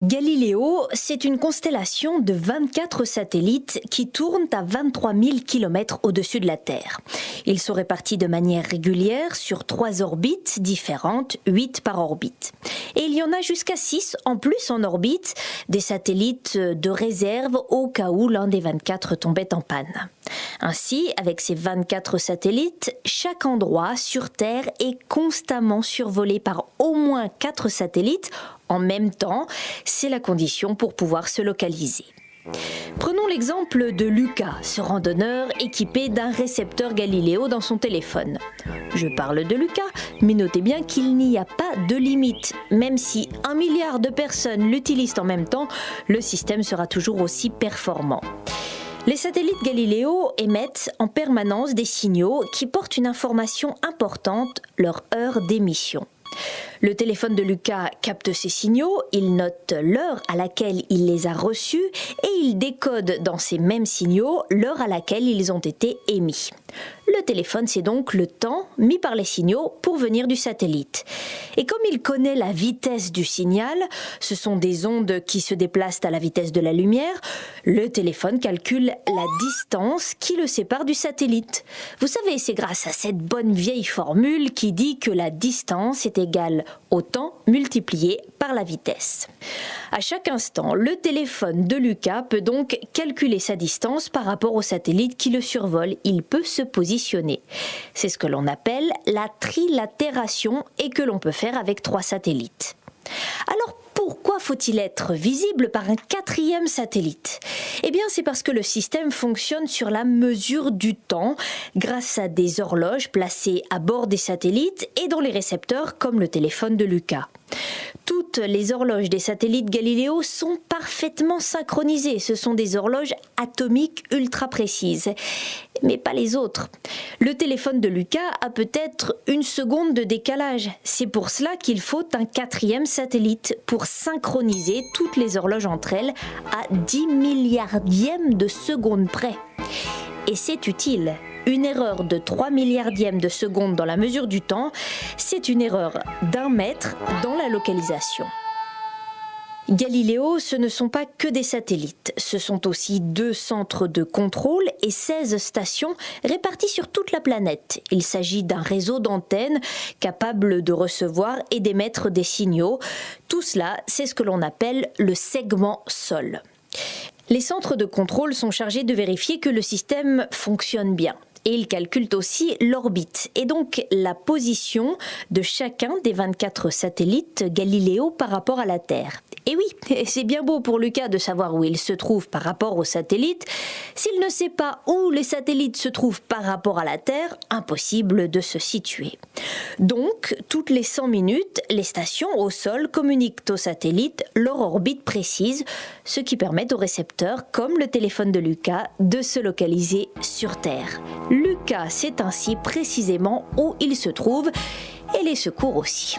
Galileo, c'est une constellation de 24 satellites qui tournent à 23 000 km au-dessus de la Terre. Ils sont répartis de manière régulière sur 3 orbites différentes, 8 par orbite. Et il y en a jusqu'à 6 en plus en orbite, des satellites de réserve au cas où l'un des 24 tombait en panne. Ainsi, avec ces 24 satellites, chaque endroit sur Terre est constamment survolé par au moins 4 satellites en même temps. C'est la condition pour pouvoir se localiser. Prenons l'exemple de Lucas, ce randonneur équipé d'un récepteur Galileo dans son téléphone. Je parle de Lucas, mais notez bien qu'il n'y a pas de limite. Même si 1 milliard de personnes l'utilisent en même temps, le système sera toujours aussi performant. Les satellites Galileo émettent en permanence des signaux qui portent une information importante, leur heure d'émission. Le téléphone de Lucas capte ces signaux, il note l'heure à laquelle il les a reçus et il décode dans ces mêmes signaux l'heure à laquelle ils ont été émis. Le téléphone, c'est donc le temps mis par les signaux pour venir du satellite. Et comme il connaît la vitesse du signal, ce sont des ondes qui se déplacent à la vitesse de la lumière, le téléphone calcule la distance qui le sépare du satellite. Vous savez, c'est grâce à cette bonne vieille formule qui dit que la distance est égale au temps multiplié par la vitesse. À chaque instant, le téléphone de Lucas peut donc calculer sa distance par rapport au satellite qui le survole. Il peut se positionner. C'est ce que l'on appelle la trilatération et que l'on peut faire avec 3 satellites. Alors, pourquoi faut-il être visible par un 4e satellite ? Eh bien, c'est parce que le système fonctionne sur la mesure du temps grâce à des horloges placées à bord des satellites et dans les récepteurs comme le téléphone de Lucas. Toutes les horloges des satellites Galileo sont parfaitement synchronisées. Ce sont des horloges atomiques ultra précises, mais pas les autres. Le téléphone de Lucas a peut-être 1 seconde de décalage. C'est pour cela qu'il faut un 4e satellite pour synchroniser toutes les horloges entre elles à 10 milliardièmes de seconde près. Et c'est utile. Une erreur de 3 milliardièmes de seconde dans la mesure du temps, c'est une erreur d'1 mètre dans la localisation. Galileo, ce ne sont pas que des satellites. Ce sont aussi 2 centres de contrôle et 16 stations réparties sur toute la planète. Il s'agit d'un réseau d'antennes capable de recevoir et d'émettre des signaux. Tout cela, c'est ce que l'on appelle le segment sol. Les centres de contrôle sont chargés de vérifier que le système fonctionne bien. Et ils calculent aussi l'orbite et donc la position de chacun des 24 satellites Galileo par rapport à la Terre. Et oui, c'est bien beau pour Lucas de savoir où il se trouve par rapport aux satellites. S'il ne sait pas où les satellites se trouvent par rapport à la Terre, impossible de se situer. Donc, toutes les 100 minutes, les stations au sol communiquent aux satellites leur orbite précise, ce qui permet aux récepteurs, comme le téléphone de Lucas, de se localiser sur Terre. Lucas sait ainsi précisément où il se trouve et les secours aussi.